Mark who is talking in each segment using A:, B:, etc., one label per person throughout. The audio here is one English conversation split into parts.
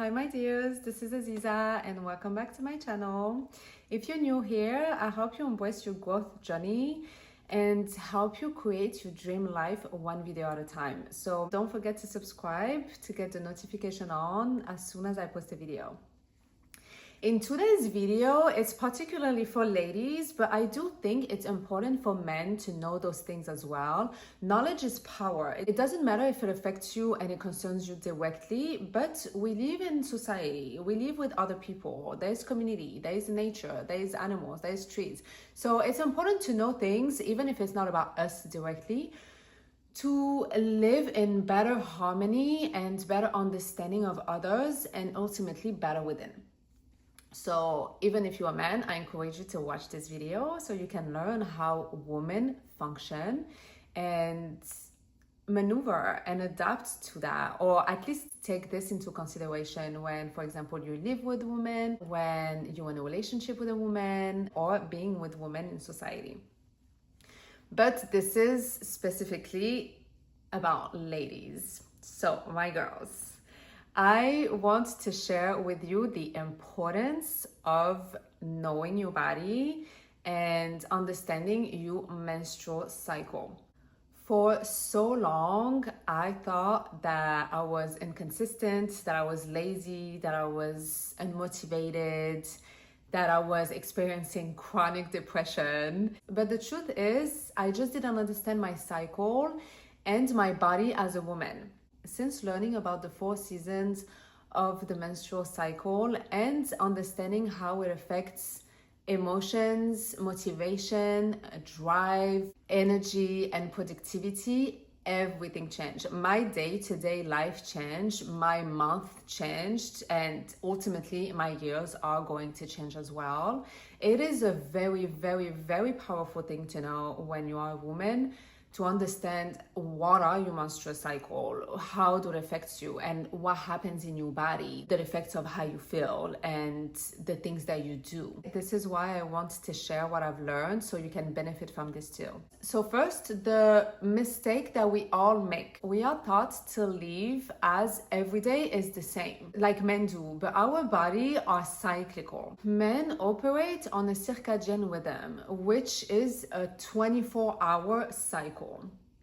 A: Hi my dears, this is Aziza and welcome back to my channel. If you're new here, I hope you embrace your growth journey and help you create your dream life one video at a time. So don't forget to subscribe to get the notification on as soon as I post a video. In today's video, it's particularly for ladies, but I do think it's important for men to know those things as well. Knowledge is power. It doesn't matter if it affects you and it concerns you directly, but we live in society. We live with other people. There's community, there's nature, there's animals, there's trees. So it's important to know things, even if it's not about us directly, to live in better harmony and better understanding of others and ultimately better within. So even if you're a man, I encourage you to watch this video so you can learn how women function and maneuver and adapt to that, or at least take this into consideration when, for example, you live with women, when you're in a relationship with a woman, or being with women in society. But this is specifically about ladies. So my girls, I want to share with you the importance of knowing your body and understanding your menstrual cycle. For so long, I thought that I was inconsistent, that I was lazy, that I was unmotivated, that I was experiencing chronic depression. But the truth is, I just didn't understand my cycle and my body as a woman. Since learning about the 4 seasons of the menstrual cycle and understanding how it affects emotions, motivation, drive, energy, and productivity, everything changed. My day-to-day life changed, my month changed, and ultimately my years are going to change as well. It is a very, very, very powerful thing to know when you are a woman, to understand what are your menstrual cycle, how it affects you, and what happens in your body, the effects of how you feel and the things that you do. This is why I want to share what I've learned so you can benefit from this too. So first, the mistake that we all make. We are taught to live as every day is the same, like men do, but our body are cyclical. Men operate on a circadian rhythm, which is a 24-hour cycle.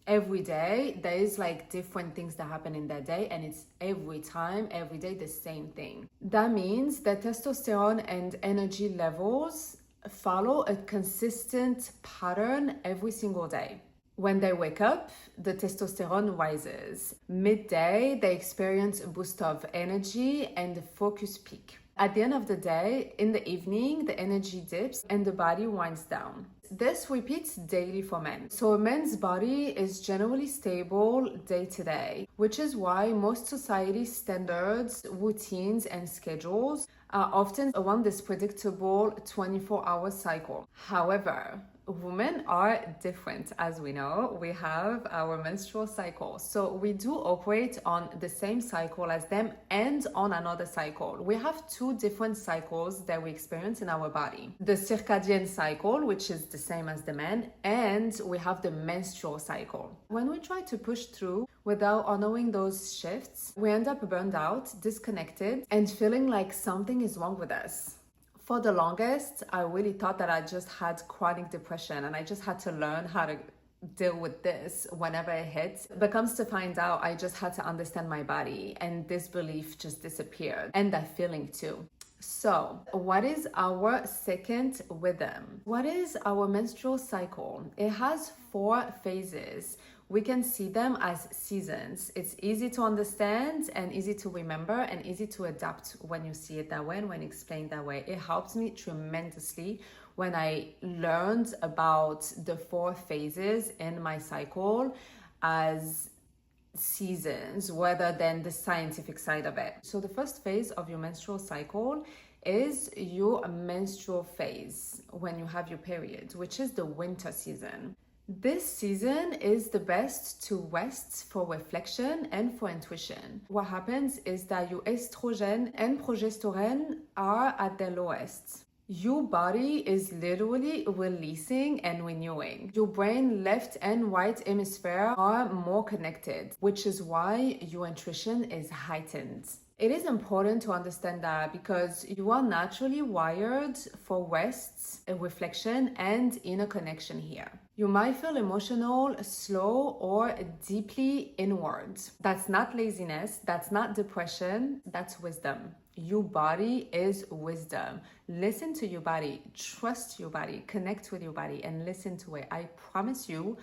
A: Every day there is like different things that happen in that day, and it's every day the same thing. That means that testosterone and energy levels follow a consistent pattern every single day. When they wake up, the testosterone rises. Midday, they experience a boost of energy and a focus peak. At the end of the day, in the evening, the energy dips and the body winds down. This repeats daily for men. So a man's body is generally stable day to day, which is why most society standards, routines, and schedules are often around this predictable 24-hour cycle. However, women are different. As we know, we have our menstrual cycle. So we do operate on the same cycle as them and on another cycle. We have 2 different cycles that we experience in our body. The circadian cycle, which is the same as the men, and we have the menstrual cycle. When we try to push through without honoring those shifts, we end up burned out, disconnected, and feeling like something is wrong with us. For the longest, I really thought that I just had chronic depression and I just had to learn how to deal with this whenever it hits. But comes to find out, I just had to understand my body, and this belief just disappeared, and that feeling too. So, what is our second rhythm? What is our menstrual cycle? It has 4 phases. We can see them as seasons. It's easy to understand and easy to remember and easy to adapt when you see it that way and when explained that way. It helped me tremendously when I learned about the 4 phases in my cycle as seasons rather than the scientific side of it. So the first phase of your menstrual cycle is your menstrual phase, when you have your period, which is the winter season. This season is the best to rest, for reflection, and for intuition. What happens is that your estrogen and progesterone are at their lowest. Your body is literally releasing and renewing. Your brain left and right hemisphere are more connected, which is why your intuition is heightened. It is important to understand that because you are naturally wired for rest, a reflection, and inner connection here. You might feel emotional, slow, or deeply inward. That's not laziness, that's not depression, that's wisdom. Your body is wisdom. Listen to your body, trust your body, connect with your body, and listen to it. I promise you,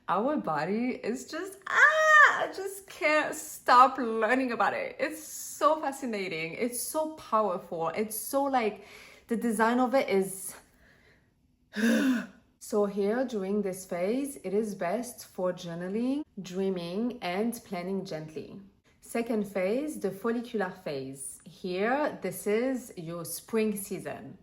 A: our body is just, I just can't stop learning about it. It's so fascinating. It's so powerful. It's so like, the design of it is... So here during this phase, it is best for journaling, dreaming, and planning gently. Second phase, the follicular phase. Here, this is your spring season,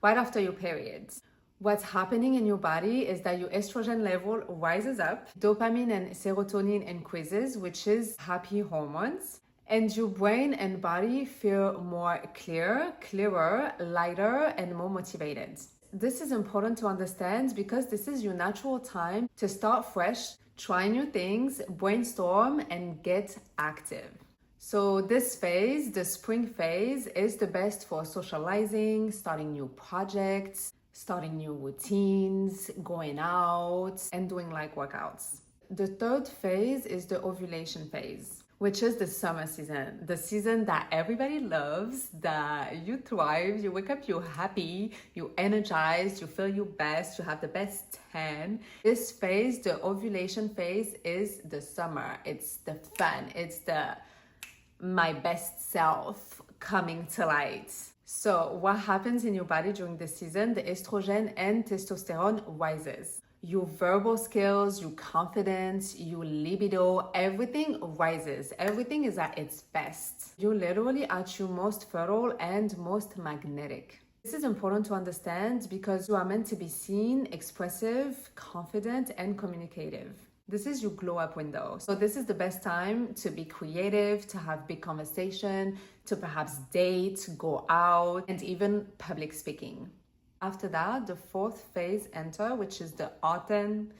A: right after your periods. What's happening in your body is that your estrogen level rises up, dopamine and serotonin increases, which is happy hormones, and your brain and body feel more clearer, lighter, and more motivated. This is important to understand because this is your natural time to start fresh, try new things, brainstorm, and get active. So this phase, the spring phase, is the best for socializing, starting new projects, starting new routines, going out, and doing like workouts. The third phase is the ovulation phase, which is the summer season, the season that everybody loves, that you thrive, you wake up, you're happy, you're energized, you feel your best, you have the best tan. This phase, the ovulation phase, is the summer. It's the fun. It's the my best self coming to light. So what happens in your body during this season? The estrogen and testosterone rises. Your verbal skills, your confidence, your libido, everything rises. Everything is at its best. You're literally at your most fertile and most magnetic. This is important to understand because you are meant to be seen, expressive, confident, and communicative. This is your glow up window. So this is the best time to be creative, to have big conversation, to perhaps date, go out, and even public speaking. After that, the fourth phase enter, which is the autumn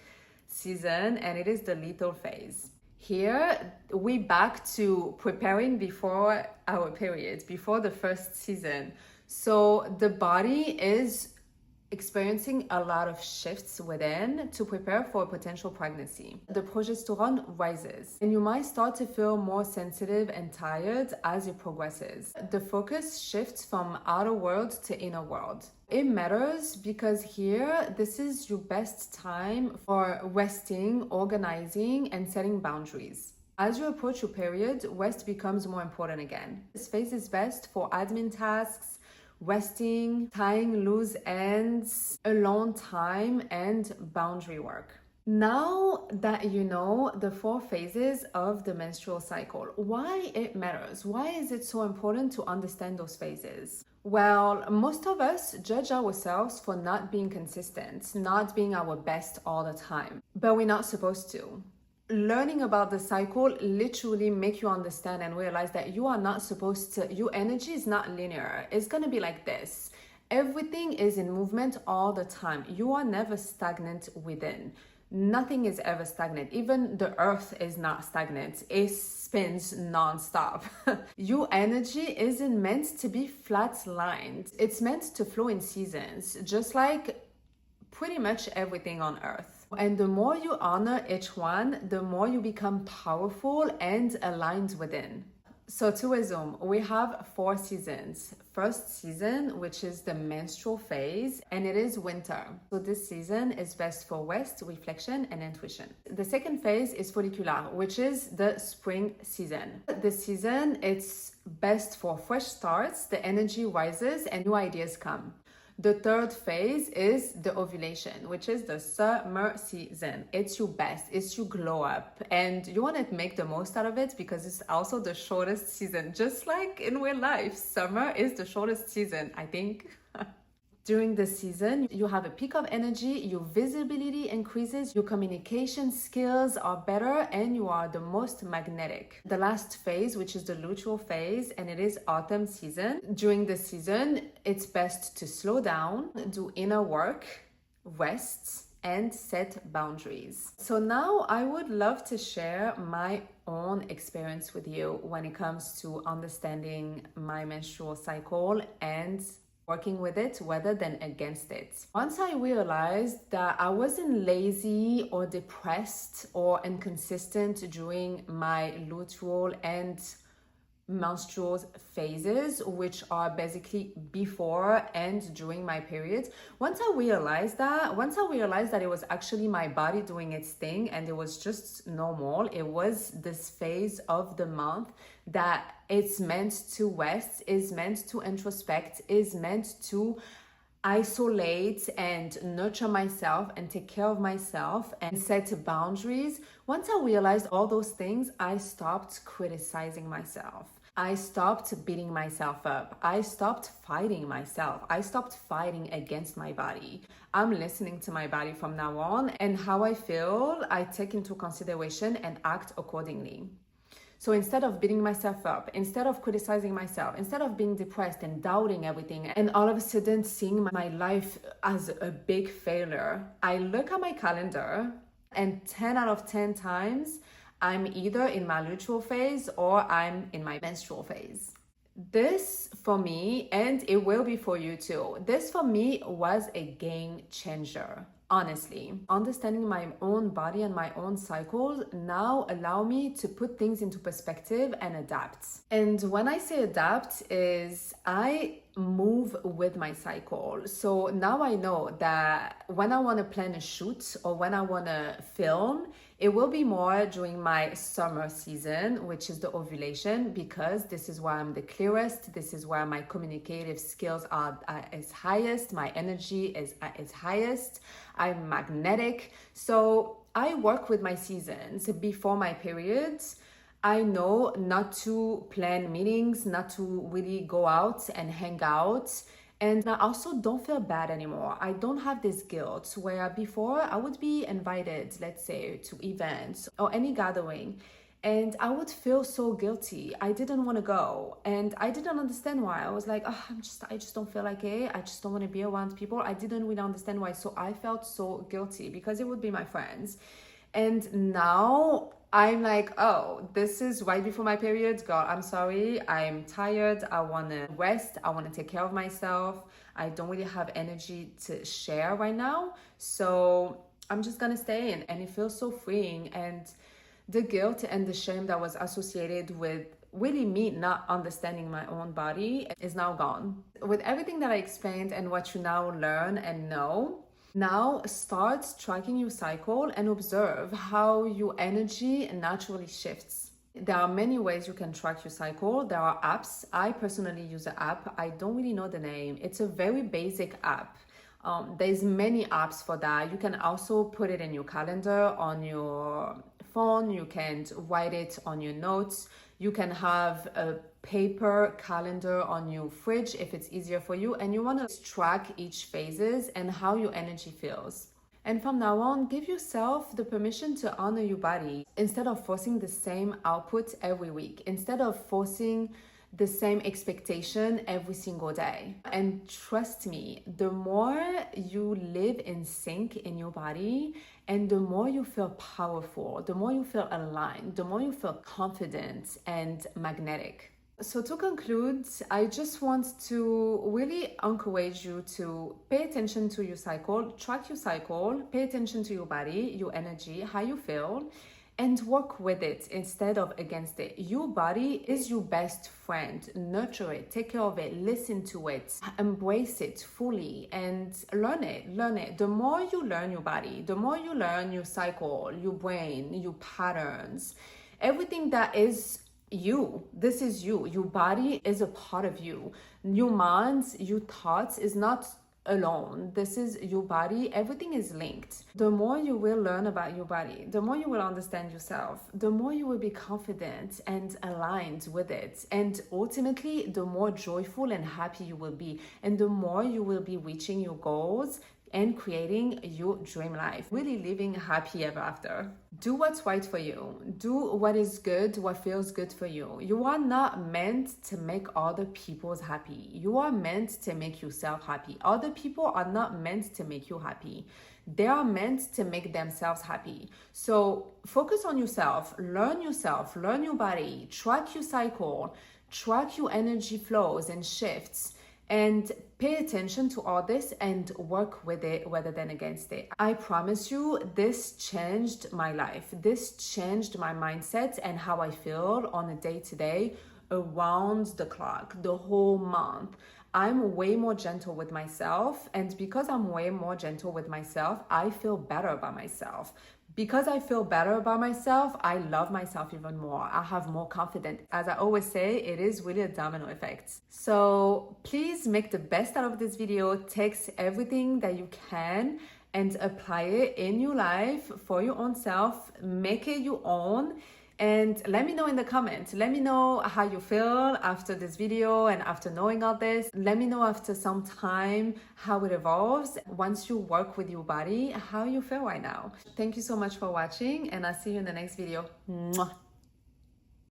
A: season, and it is the Luteal Phase. Here, we back to preparing before our period, before the first season. So the body is experiencing a lot of shifts within to prepare for a potential pregnancy. The progesterone rises and you might start to feel more sensitive and tired as it progresses. The focus shifts from outer world to inner world. It matters because here, this is your best time for resting, organizing, and setting boundaries. As you approach your period, rest becomes more important again. This phase is best for admin tasks, resting, tying loose ends, alone time, and boundary work. Now that you know the 4 phases of the menstrual cycle, why it matters? Why is it so important to understand those phases? Well, most of us judge ourselves for not being consistent, not being our best all the time, but we're not supposed to. Learning about the cycle literally make you understand and realize that you are not supposed to, your energy is not linear. It's going to be like this. Everything is in movement all the time. You are never stagnant within. Nothing is ever stagnant. Even the earth is not stagnant. It spins non-stop. Your energy isn't meant to be flat-lined. It's meant to flow in seasons, just like pretty much everything on earth. And the more you honor each one, the more you become powerful and aligned within. So to resume, we have 4 seasons. First season, which is the menstrual phase, and it is winter. So this season is best for rest, reflection, and intuition. The second phase is follicular, which is the spring season. This season, it's best for fresh starts, the energy rises, and new ideas come. The third phase is the ovulation, which is the summer season. It's your best, it's your glow up, and you want to make the most out of it because it's also the shortest season. Just like in real life, summer is the shortest season, I think. During the season, you have a peak of energy, your visibility increases, your communication skills are better, and you are the most magnetic. The last phase, which is the luteal phase, and it is autumn season. During the season, it's best to slow down, do inner work, rest, and set boundaries. So now I would love to share my own experience with you when it comes to understanding my menstrual cycle and working with it rather than against it. Once I realized that I wasn't lazy or depressed or inconsistent during my luteal and menstrual phases, which are basically before and during my periods. Once I realized that it was actually my body doing its thing and it was just normal, it was this phase of the month that it's meant to rest, is meant to introspect, is meant to isolate and nurture myself and take care of myself and set boundaries. Once I realized all those things, I stopped criticizing myself. I stopped beating myself up. I stopped fighting myself. I stopped fighting against my body. I'm listening to my body from now on, and how I feel, I take into consideration and act accordingly. So instead of beating myself up, instead of criticizing myself, instead of being depressed and doubting everything, and all of a sudden seeing my life as a big failure, I look at my calendar and 10 out of 10 times, I'm either in my luteal phase or I'm in my menstrual phase. This for me, and it will be for you too, this for me was a game changer. Honestly, understanding my own body and my own cycles now allow me to put things into perspective and adapt. And when I say adapt is I move with my cycle. So now I know that when I want to plan a shoot or when I want to film, it will be more during my summer season, which is the ovulation, because this is where I'm the clearest. This is where my communicative skills are as highest. My energy is highest. I'm magnetic. So I work with my seasons. Before my periods, I know not to plan meetings, not to really go out and hang out. And I also don't feel bad anymore. I don't have this guilt where before I would be invited, let's say, to events or any gathering, and I would feel so guilty. I didn't want to go, and I didn't understand why. I was like, oh, I just don't feel like it. I just don't want to be around people. I didn't really understand why. So I felt so guilty because it would be my friends. And now I'm like, oh, this is right before my period. Girl, I'm sorry. I'm tired. I want to rest. I want to take care of myself. I don't really have energy to share right now. So I'm just going to stay in. And it feels so freeing. And the guilt and the shame that was associated with really me not understanding my own body is now gone. With everything that I explained and what you now learn and know, now start tracking your cycle and observe how your energy naturally shifts. There are many ways you can track your cycle. There are apps. I personally use an app. I don't really know the name. It's a very basic app. There's many apps for that. You can also put it in your calendar on your phone. You can write it on your notes. You can have a paper calendar on your fridge if it's easier for you, and you want to track each phases and how your energy feels. And from now on, give yourself the permission to honor your body instead of forcing the same output every week, instead of forcing the same expectation every single day. And trust me, the more you live in sync in your body and the more you feel powerful, the more you feel aligned, the more you feel confident and magnetic. So to conclude, I just want to really encourage you to pay attention to your cycle, track your cycle, pay attention to your body, your energy, how you feel, and work with it instead of against it. Your body is your best friend. Nurture it, take care of it, listen to it, embrace it fully, and learn it. The more you learn your body, the more you learn your cycle, your brain, your patterns, everything that is you. This is you. Your body is a part of you. Your mind, your thoughts is not alone. This is your body. Everything is linked. The more you will learn about your body, the more you will understand yourself, the more you will be confident and aligned with it. And ultimately, the more joyful and happy you will be, and the more you will be reaching your goals and creating your dream life, really living happy ever after. Do what's right for you. Do what is good, what feels good for you. You are not meant to make other people happy. You are meant to make yourself happy. Other people are not meant to make you happy. They are meant to make themselves happy. So focus on yourself, learn your body, track your cycle, track your energy flows and shifts, and pay attention to all this and work with it rather than against it. I promise you, this changed my life. This changed my mindset and how I feel on a day-to-day, around the clock, the whole month. I'm way more gentle with myself, and because I'm way more gentle with myself, I feel better about myself. Because I feel better about myself, I love myself even more. I have more confidence. As I always say, it is really a domino effect. So please make the best out of this video. Take everything that you can and apply it in your life for your own self. Make it your own. And let me know in the comments. Let me know how you feel after this video and after knowing all this. Let me know after some time how it evolves once you work with your body, how you feel right now. Thank you so much for watching, and I'll see you in the next video. Mwah.